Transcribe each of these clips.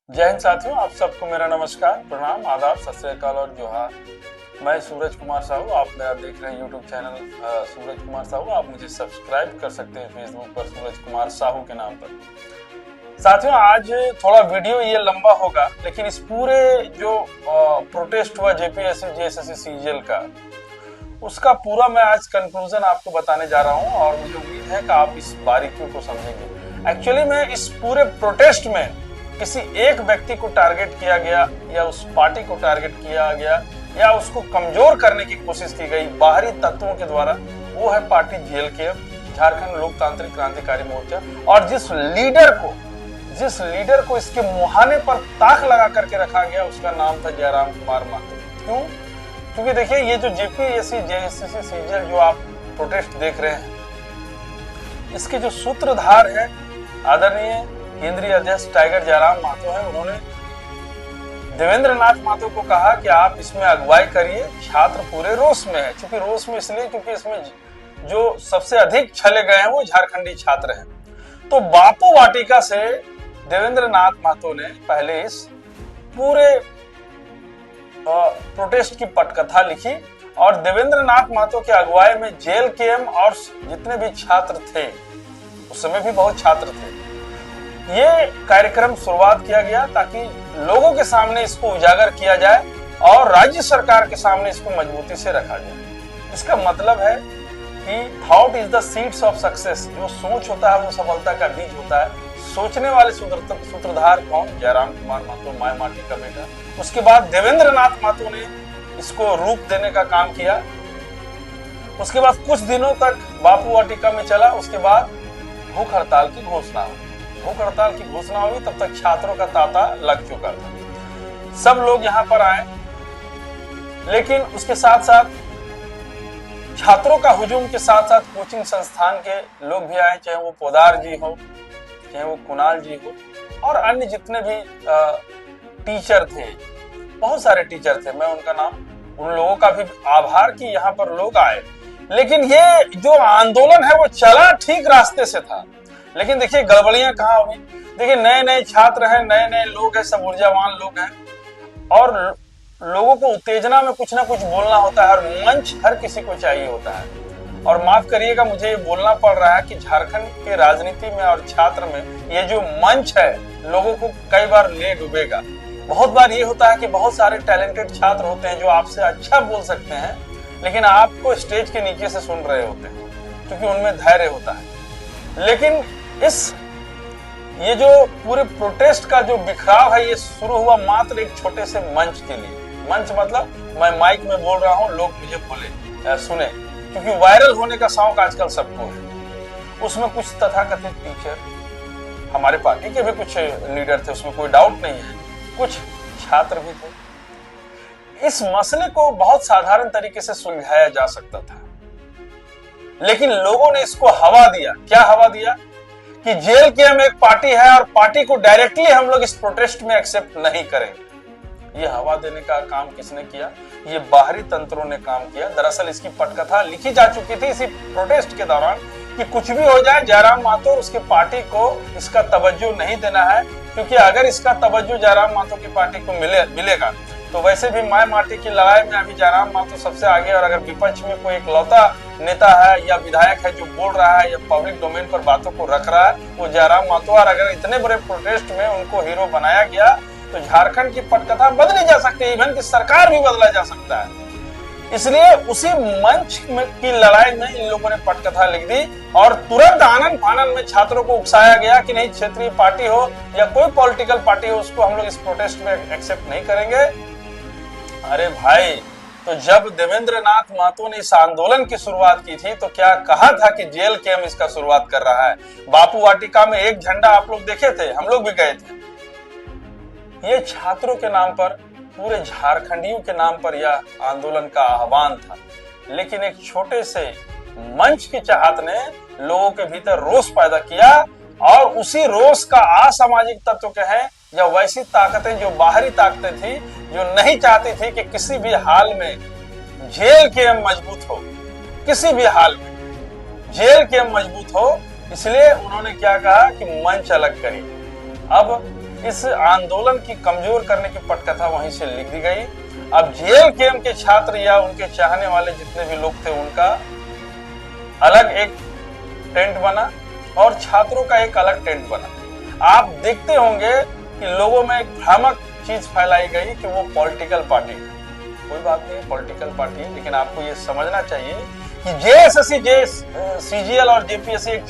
जय हिंद साथियों, आप सबको मेरा नमस्कार, प्रणाम, आदाब, सत श्री अकाल और जोहार। मैं सूरज कुमार साहू, आप मेरा देख रहे हैं यूट्यूब चैनल सूरज कुमार साहू। आप मुझे सब्सक्राइब कर सकते हैं फेसबुक पर सूरज कुमार साहू के नाम पर। साथियों, आज थोड़ा वीडियो ये लंबा होगा, लेकिन इस पूरे जो प्रोटेस्ट हुआ जेपीएससी जेएसएससी सीजीएल का, उसका पूरा मैं आज कंक्लूजन आपको बताने जा रहा हूँ और मुझे उम्मीद है कि आप इस बारीकियों को समझेंगे। एक्चुअली में इस पूरे प्रोटेस्ट में किसी एक व्यक्ति को टारगेट किया गया या उस पार्टी को टारगेट किया गया या उसको कमजोर करने की कोशिश की गई बाहरी तत्वों के द्वारा। वो है पार्टी जेएलकेएम, झारखंड लोकतांत्रिक क्रांतिकारी मोर्चा। और जिस लीडर को इसके मुहाने पर ताक लगा करके रखा गया, उसका नाम था जयराम कुमार महतो। क्यों? क्योंकि देखिए, ये जो जेपीएससी जेएसएससी सीजीएल जो आप प्रोटेस्ट देख रहे हैं, इसके जो सूत्रधार है आदरणीय केंद्रीय अध्यक्ष टाइगर जयराम महतो है। उन्होंने देवेंद्र नाथ महतो को कहा कि आप इसमें अगुवाई करिए। छात्र पूरे रोष में है, क्योंकि रोष में इसलिए क्योंकि इसमें जो सबसे अधिक छले गए हैं वो झारखंडी छात्र हैं। तो बापू वाटिका से देवेंद्र नाथ महतो ने पहले इस पूरे प्रोटेस्ट की पटकथा लिखी और देवेंद्र नाथ महतो के अगुवाई में जेएलकेएम और जितने भी छात्र थे, उस समय भी बहुत छात्र थे, ये कार्यक्रम शुरुआत किया गया ताकि लोगों के सामने इसको उजागर किया जाए और राज्य सरकार के सामने इसको मजबूती से रखा जाए। इसका मतलब है कि thought is the seeds of success. जो सोच होता है वो सफलता का बीज होता है। सोचने वाले सूत्रधार कौन? जयराम कुमार महतो, माय माटी का बेटा। उसके बाद देवेंद्र नाथ महतो ने इसको रूप देने का काम किया। उसके बाद कुछ दिनों तक बापू वाटिका में चला। उसके बाद भूख हड़ताल की घोषणा हुई। भूख हड़ताल की घोषणा हुई, तब तक छात्रों का तांता लग चुका था। सब लोग यहाँ पर आए, लेकिन उसके साथ साथ छात्रों का हुजूम के साथ साथ कोचिंग संस्थान के लोग भी आए, चाहे वो पोदार जी हो, चाहे वो कुणाल जी हो और अन्य जितने भी टीचर थे। बहुत सारे टीचर थे, मैं उनका नाम, उन लोगों का भी आभार कि यहाँ पर लोग आए। लेकिन ये जो आंदोलन है वो चला ठीक रास्ते से था, लेकिन देखिए गड़बड़ियां कहाँ हुई। देखिए, नए नए छात्र हैं, नए नए लोग हैं, सब ऊर्जावान लोग हैं और लोगों को उत्तेजना में कुछ ना कुछ बोलना होता है और मंच हर किसी को चाहिए होता है। और माफ करिएगा, मुझे ये बोलना पड़ रहा है कि झारखंड के राजनीति में और छात्र में ये जो मंच है, लोगों को कई बार ले डूबेगा। बहुत बार ये होता है कि बहुत सारे टैलेंटेड छात्र होते हैं जो आपसे अच्छा बोल सकते हैं, लेकिन आपको स्टेज के नीचे से सुन रहे होते हैं, क्योंकि उनमें धैर्य होता है। लेकिन ये जो पूरे प्रोटेस्ट का जो बिखराव है, ये शुरू हुआ मात्र एक छोटे से मंच के लिए। मंच मतलब मैं माइक में बोल रहा हूँ, लोग मुझे बोले सुने, क्योंकि वायरल होने का शौक आजकल सबको है। उसमें कुछ तथाकथित टीचर, हमारे पार्टी के भी कुछ लीडर थे, उसमें कोई डाउट नहीं है, कुछ छात्र भी थे। इस मसले को बहुत साधारण तरीके से सुलझाया जा सकता था, लेकिन लोगों ने इसको हवा दिया। क्या हवा दिया? कि जेएलकेएम एक पार्टी है और पार्टी को डायरेक्टली हम लोग इस प्रोटेस्ट में एक्सेप्ट नहीं करेंगे। ये हवा देने का काम किसने किया? ये बाहरी तंत्रों ने काम किया। दरअसल इसकी पटकथा लिखी जा चुकी थी इसी प्रोटेस्ट के दौरान कि कुछ भी हो जाए, जयराम महतो और उसकी पार्टी को इसका तवज्जो नहीं देना है, क्योंकि अगर इसका तवज्जो जयराम महतो की पार्टी को मिलेगा तो वैसे भी माय माटी की लड़ाई में अभी जयराम महतो सबसे आगे। और अगर विपक्ष में कोई इकलौता नेता है या विधायक है जो बोल रहा है या पब्लिक डोमेन पर बातों को रख रहा है, वो जयराम महतो। और अगर इतने बड़े प्रोटेस्ट में उनको हीरो बनाया गया तो झारखंड की पटकथा बदली जा सकती है, इवन की सरकार भी बदला जा सकता है। इसलिए उसी मंच की लड़ाई में इन लोगों ने पटकथा लिख दी और तुरंत आनन फानन में छात्रों को उकसाया गया कि नहीं, क्षेत्रीय पार्टी हो या कोई पॉलिटिकल पार्टी हो, उसको हम लोग इस प्रोटेस्ट में एक्सेप्ट नहीं करेंगे। अरे भाई, तो जब देवेंद्र नाथ महतो ने इस आंदोलन की शुरुआत की थी तो क्या कहा था कि जेएलकेएम इसका शुरुआत कर रहा है। बापू वाटिका में एक झंडा आप लोग देखे थे, हम लोग भी गए थे। ये छात्रों के नाम पर, पूरे झारखंडियों के नाम पर यह आंदोलन का आह्वान था। लेकिन एक छोटे से मंच की चाहत ने लोगों के भीतर रोष पैदा किया और उसी रोष का असामाजिक तत्व के हैं या वैसी ताकतें जो बाहरी ताकतें थी, जो नहीं चाहती थी कि किसी भी हाल में जेएलकेएम मजबूत हो, किसी भी हाल में जेएलकेएम मजबूत हो। इसलिए उन्होंने क्या कहा कि मंच अलग करिए। अब इस आंदोलन की कमजोर करने की पटकथा वहीं से लिख दी गई। अब जेएलकेएम के छात्र या उनके चाहने वाले जितने भी लोग थे उनका अलग एक टेंट बना और छात्रों का एक अलग टेंट बना। आप देखते होंगे कि लोगों में एक भ्रामक चीज फैलाई गई कि वो पॉलिटिकल पार्टी है। कोई बात नहीं, पॉलिटिकल पार्टी है, लेकिन आपको ये समझना चाहिए कि जेएसएससी, सीजीएल और जेपीएससी एक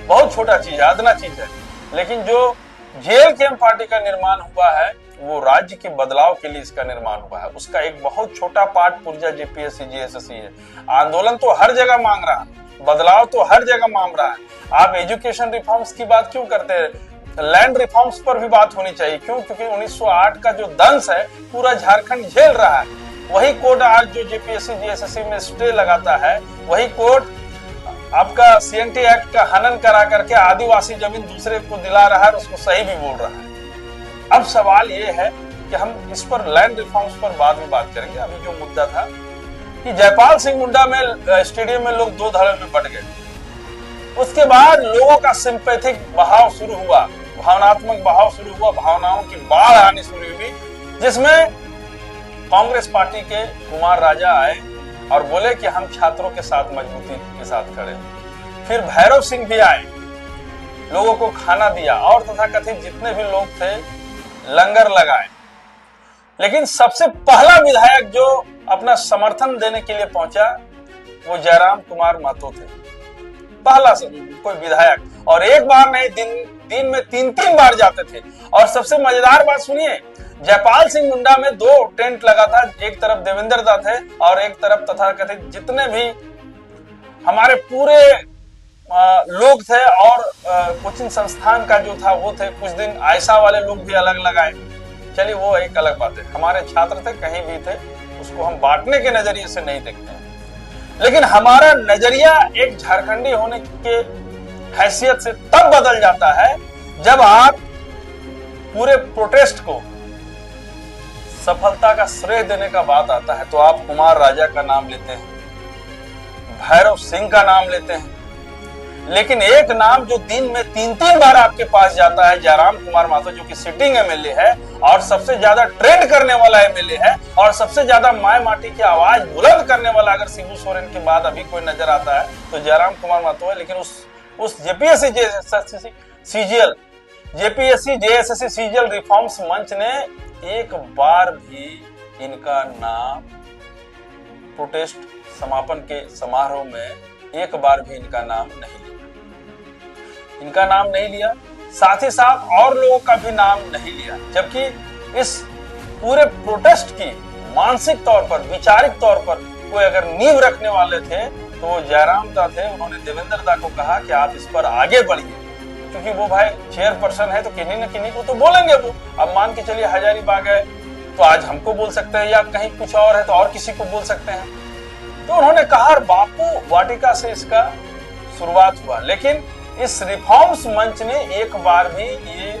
बहुत छोटा चीज है, अदना चीज है। लेकिन जो जेएलकेएम पार्टी का निर्माण हुआ है वो राज्य के बदलाव के लिए इसका निर्माण हुआ है। उसका एक बहुत छोटा पार्ट पुर्जा जेपीएससी जेएसएससी है। आंदोलन तो हर जगह मांग रहा है, बदलाव तो हर जगह मांग रहा है। आप एजुकेशन रिफॉर्म्स की बात क्यों करते हैं? लैंड रिफॉर्म्स पर भी बात होनी चाहिए। क्यों? क्योंकि 1908 का जो दंश है पूरा झारखंड झेल रहा है। वही कोर्ट आज जो जेपीएससी जेएसएससी में स्टे लगाता है, वही कोर्ट आपका सीएनटी एक्ट का हनन करा करके आदिवासी जमीन दूसरे को दिला रहा है और उसको सही भी बोल रहा है। अब सवाल ये है कि हम इस पर लैंड रिफॉर्म्स पर बाद में बात करेंगे। अभी जो मुद्दा था कि जयपाल सिंह मुंडा में स्टेडियम में लोग दो धड़े में बट गए। उसके बाद लोगों का सिंपैथिक बहाव शुरू हुआ, भावनात्मक बहाव शुरू हुआ, भावनाओं की बाढ़ आनी शुरू हुई, जिसमें कांग्रेस पार्टी के कुमार राजा आए और बोले कि हम छात्रों के साथ मजबूती के साथ खड़े। फिर भैरव सिंह भी आए, लोगों को खाना दिया और तथाकथित जितने भी लोग थे लंगर लगाए। लेकिन सबसे पहला विधायक जो अपना समर्थन देने के लिए पहुंचा वो जयराम कुमार महतो थे। पहला कोई विधायक, और एक बार नहीं, दिन में 3-3 बार जाते थे। और सबसे मजेदार बात सुनिए, जयपाल सिंह मुंडा में 2 टेंट लगा था। एक तरफ देवेंद्र दा थे और एक तरफ तथाकथित जितने भी हमारे पूरे लोग थे और कोचिंग संस्थान का जो था वो थे। कुछ दिन आयशा वाले लोग भी अलग लगाए। चलिए वो एक अलग बात है, हमारे छात्र थे, कहीं भी थे, उसको हम बांटने के नजरिए से नहीं देखते हैं। लेकिन हमारा नजरिया एक झारखंडी होने के हैसियत से तब बदल जाता है जब आप पूरे प्रोटेस्ट को सफलता का श्रेय देने का बात आता है तो आप कुमार राजा का नाम लेते हैं, भैरव सिंह का नाम लेते हैं। लेकिन एक नाम जो दिन में 3-3 बार आपके पास जाता है, जयराम कुमार महतो, जो कि सिटिंग एमएलए है और सबसे ज्यादा ट्रेंड करने वाला एमएलए है और सबसे ज्यादा माय माटी की आवाज बुलंद करने वाला अगर शिबू सोरेन के बाद अभी कोई नजर आता है तो जयराम कुमार महतो है। लेकिन उस JPSC CGL JSSC CGL reforms मंच ने एक बार भी इनका नाम प्रोटेस्ट समापन के समारोह में एक बार भी इनका नाम नहीं लिया। साथ ही साथ और लोगों का भी नाम नहीं लिया। जबकि इस पूरे प्रोटेस्ट की मानसिक तौर पर, वैचारिक तौर पर कोई अगर नींव रखने वाले थे तो वो जयराम दा थे। उन्होंने देवेंद्र दा को कहा कि आप इस पर आगे बढ़िए, क्योंकि वो भाई चेयरपर्सन है तो किन्हीं न किन्हीं को तो बोलेंगे वो। अब मान के चलिए हजारीबाग है तो आज हमको बोल सकते हैं, या कहीं कुछ और है तो और किसी को बोल सकते हैं। तो उन्होंने कहा बापू वाटिका से इसका शुरुआत हुआ। लेकिन इस रिफॉर्म्स मंच ने एक बार भी ये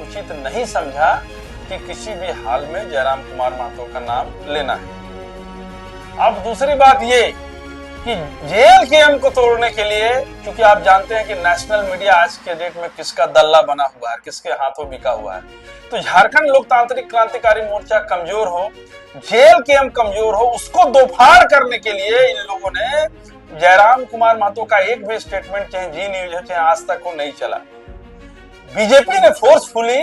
उचित नहीं समझा कि किसी भी हाल में जयराम कुमार महतो का नाम लेना है। अब दूसरी बात ये कि जेएलकेएम को तोड़ने के लिए, क्योंकि आप जानते हैं कि नेशनल मीडिया आज के डेट में किसका दल्ला बना हुआ है, किसके हाथों बिका हुआ है, तो झारखंड लोकतांत्रिक क्रांतिकारी मोर्चा कमजोर हो, जेएलकेएम कमजोर हो, उसको दोफाड़ करने के लिए इन लोगों ने जयराम कुमार महतो का एक भी स्टेटमेंट चाहे जी न्यूज हो चाहे आज तक को नहीं चला। बीजेपी ने फोर्सफुली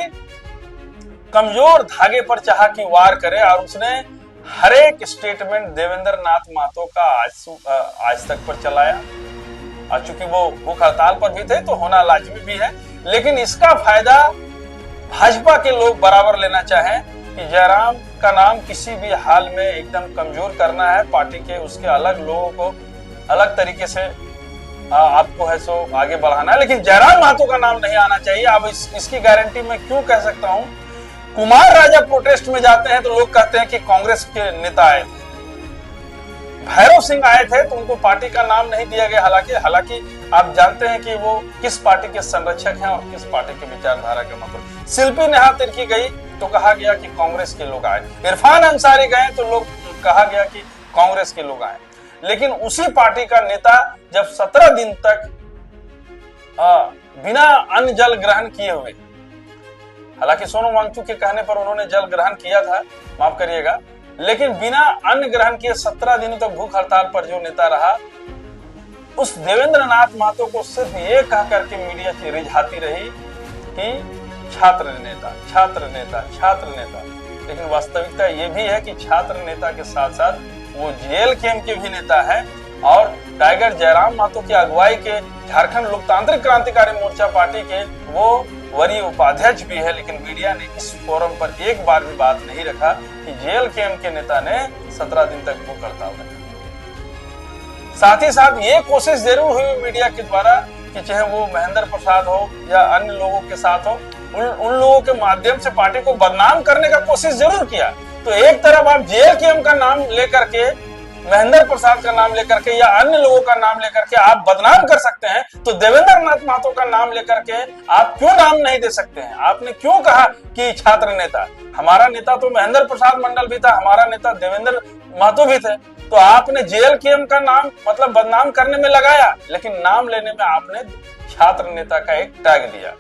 कमजोर धागे पर चाहा कि वार करे और उसने हर एक स्टेटमेंट देवेंद्र नाथ महतो का आज तक पर चलाया। और चूंकि वो भूख हड़ताल पर भी थे तो होना लाजमी भी है, लेकिन इसका फायदा भाजपा के लोग बराबर लेना चाहें कि जयराम का नाम किसी भी हाल में एकदम कमजोर करना है, पार्टी के उसके अलग लोगों को अलग तरीके से आपको है सो आगे बढ़ाना है, लेकिन जयराम महतो का नाम नहीं आना चाहिए। अब इसकी गारंटी मैं क्यों कह सकता हूं? कुमार राजा प्रोटेस्ट में जाते हैं तो लोग कहते हैं कि कांग्रेस के नेता आए थे, भैरव सिंह आए थे तो उनको पार्टी का नाम नहीं दिया गया। हालांकि आप जानते हैं कि वो किस पार्टी के संरक्षक हैं और किस पार्टी के विचारधारा के मतलब। शिल्पी नेहा तिर्की गई तो कहा गया कि कांग्रेस के लोग आए, इरफान अंसारी गए तो लोग कहा गया कि कांग्रेस के लोग आए। लेकिन उसी पार्टी का नेता जब 17 दिन तक बिना अन्न जल ग्रहण किए हुए हालांकि सोनम वांगचुक के कहने पर उन्होंने जल ग्रहण किया था, माफ करिएगा, लेकिन बिना अन्न ग्रहण किए 17 दिनों तक भूख हड़ताल पर जो नेता रहा, उस देवेंद्र नाथ महतो को सिर्फ ये कह करके मीडिया की रिझाती रही कि छात्र नेता, छात्र नेता, छात्र नेता। लेकिन वास्तविकता ये भी है कि छात्र नेता के साथ साथ वो जेएलकेएम के भी नेता है और टाइगर जयराम महतो की अगुवाई के झारखंड लोकतांत्रिक क्रांतिकारी मोर्चा पार्टी के वो वरीय उपाध्यक्ष भी है। लेकिन मीडिया ने इस फोरम पर एक बार भी बात नहीं रखा कि जेएलकेएम के नेता ने 17 दिन तक भूख हड़ताल रखा। साथ ही साथ ये कोशिश जरूर हुई मीडिया के द्वारा कि चाहे वो महेंद्र प्रसाद हो या अन्य लोगों के साथ हो, उन लोगों के माध्यम से पार्टी को बदनाम करने का कोशिश जरूर किया। तो एक तरफ आप जेएलकेएम का नाम लेकर के, महेंद्र प्रसाद का नाम लेकर के या अन्य लोगों का नाम लेकर के आप बदनाम कर सकते हैं, तो देवेंद्र नाथ महतो का नाम लेकर के आप क्यों नाम नहीं दे सकते हैं? आपने क्यों कहा कि छात्र नेता? हमारा नेता तो महेंद्र प्रसाद मंडल भी था, हमारा नेता देवेंद्र महतो भी थे। तो आपने जेएलकेएम का नाम मतलब बदनाम करने में लगाया, लेकिन नाम लेने में आपने छात्र नेता का एक टैग दिया।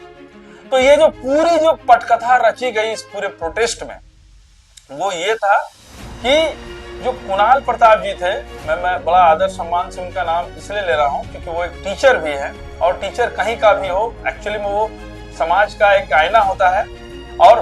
तो ये जो पूरी जो पटकथा रची गई इस पूरे प्रोटेस्ट में, वो ये था कि जो कुणाल प्रताप जी थे, मैं बड़ा आदर सम्मान से उनका नाम इसलिए ले रहा हूँ क्योंकि वो एक टीचर भी है, और टीचर कहीं का भी हो, एक्चुअली में वो समाज का एक आईना होता है और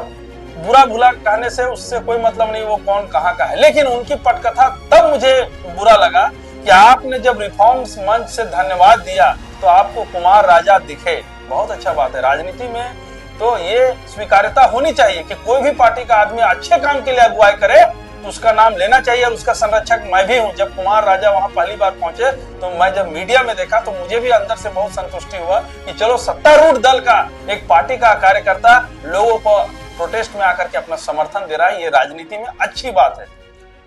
बुरा भुला कहने से उससे कोई मतलब नहीं वो कौन कहाँ का है। लेकिन उनकी पटकथा तब मुझे बुरा लगा कि आपने जब रिफॉर्म्स मंच से धन्यवाद दिया तो आपको कुमार राजा दिखे। बहुत अच्छा बात है, राजनीति में तो ये स्वीकार्यता होनी चाहिए कि कोई भी पार्टी का आदमी अच्छे काम के लिए अगुवाई करे तो उसका नाम लेना चाहिए, और उसका संरक्षक मैं भी हूँ। जब कुमार राजा वहां पहली बार पहुंचे तो मैं जब मीडिया में देखा तो मुझे भी अंदर से बहुत संतुष्टि हुआ कि चलो सत्तारूढ़ दल का एक पार्टी का कार्यकर्ता लोगों को प्रोटेस्ट में आकर के अपना समर्थन दे रहा है, ये राजनीति में अच्छी बात है।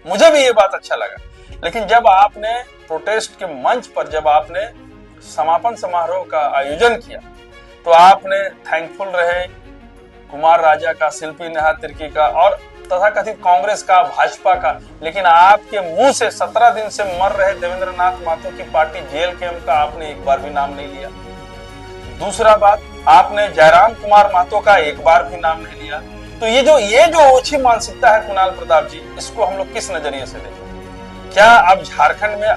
मुझे भी ये बात अच्छा लगा। लेकिन जब आपने प्रोटेस्ट के मंच पर जब आपने समापन समारोह का आयोजन किया तो आपने थैंकफुल रहे कुमार राजा का, शिल्पी नेहा तिर्की का और तथाकथित कांग्रेस का, भाजपा का, लेकिन आपके मुंह से 17 दिन से मर रहे देवेंद्र नाथ महतो की पार्टी जेएलकेएम का आपने एक बार भी नाम नहीं लिया। दूसरा बात, आपने जयराम कुमार महतो का एक बार भी नाम नहीं लिया। तो ये जो ओछी मानसिकता है कुणाल प्रताप जी, इसको हम लोग किस नजरिए से देखें? क्या अब झारखंड में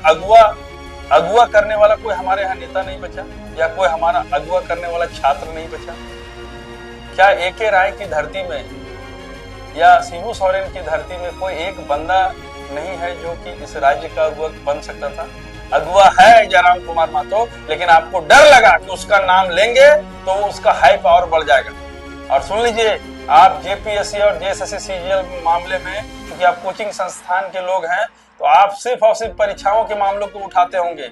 अगुवा करने वाला कोई हमारे यहाँ नेता नहीं बचा, या कोई हमारा अगुवा करने वाला छात्र नहीं बचा? क्या एके राय की धरती में या शिबू सोरेन की धरती में कोई एक बंदा नहीं है जो कि इस राज्य का अगुवा बन सकता था? अगुवा है जयराम कुमार महतो, लेकिन आपको डर लगा कि उसका नाम लेंगे तो उसका हाइप और बढ़ जाएगा। और सुन लीजिए, आप जेपीएससी और जेएसएससी सीजीएल मामले में, क्योंकि आप कोचिंग संस्थान के लोग हैं, तो आप सिर्फ और सिर्फ परीक्षाओं के मामलों को उठाते होंगे,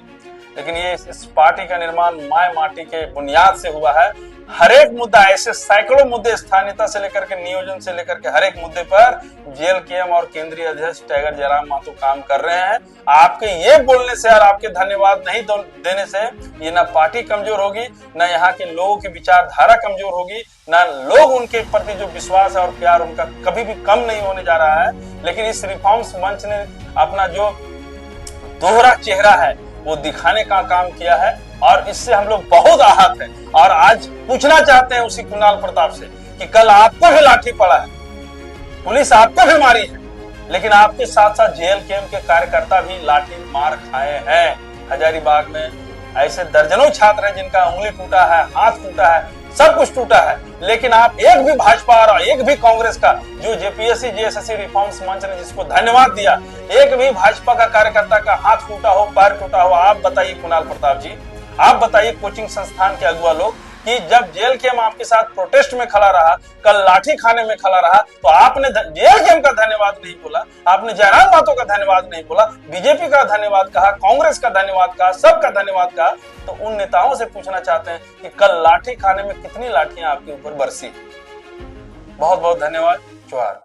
लेकिन ये इस पार्टी का निर्माण माय माटी के बुनियाद से हुआ है। हर एक मुद्दा, ऐसे सैकड़ों मुद्दे, स्थानीयता से लेकर के नियोजन से लेकर के हर एक मुद्दे पर जेएलकेएम और केंद्रीय अध्यक्ष टाइगर जयराम महतो काम कर रहे हैं। आपके ये बोलने से और आपके धन्यवाद नहीं देने से ये ना पार्टी कमजोर होगी, ना यहाँ के लोगों की विचारधारा कमजोर होगी, ना लोग उनके प्रति जो विश्वास और प्यार उनका कभी भी कम नहीं होने जा रहा है। लेकिन इस रिफॉर्म्स मंच ने अपना जो दोहरा चेहरा है वो दिखाने का काम किया है, और इससे हम लोग बहुत आहत हैं। और आज पूछना चाहते हैं उसी कुणाल प्रताप से कि कल आपको भी लाठी पड़ा है, पुलिस आपको भी मारी है, लेकिन आपके साथ साथ जेएलकेएम के कार्यकर्ता भी लाठी मार खाए हैं। हजारीबाग में ऐसे दर्जनों छात्र हैं जिनका उंगली टूटा है, हाथ टूटा है, सब कुछ टूटा है, लेकिन आप एक भी भाजपा और एक भी कांग्रेस का, जो जेपीएससी जेएसएससी रिफॉर्म्स मंच ने जिसको धन्यवाद दिया, एक भी भाजपा का कार्यकर्ता का हाथ टूटा हो, पैर टूटा हो? आप बताइए कुणाल प्रताप जी, आप बताइए कोचिंग संस्थान के अगुवा लोग, कि जब जेएलकेएम आपके साथ प्रोटेस्ट में खड़ा रहा, कल लाठी खाने में खड़ा रहा, तो आपने जेएलकेएम का धन्यवाद नहीं बोला, आपने जयराम महतो का धन्यवाद नहीं बोला, बीजेपी का धन्यवाद कहा, कांग्रेस का धन्यवाद कहा, सबका धन्यवाद कहा। तो उन नेताओं से पूछना चाहते हैं कि कल लाठी खाने में कितनी लाठियां आपके ऊपर बरसी? बहुत बहुत धन्यवाद। जोहार।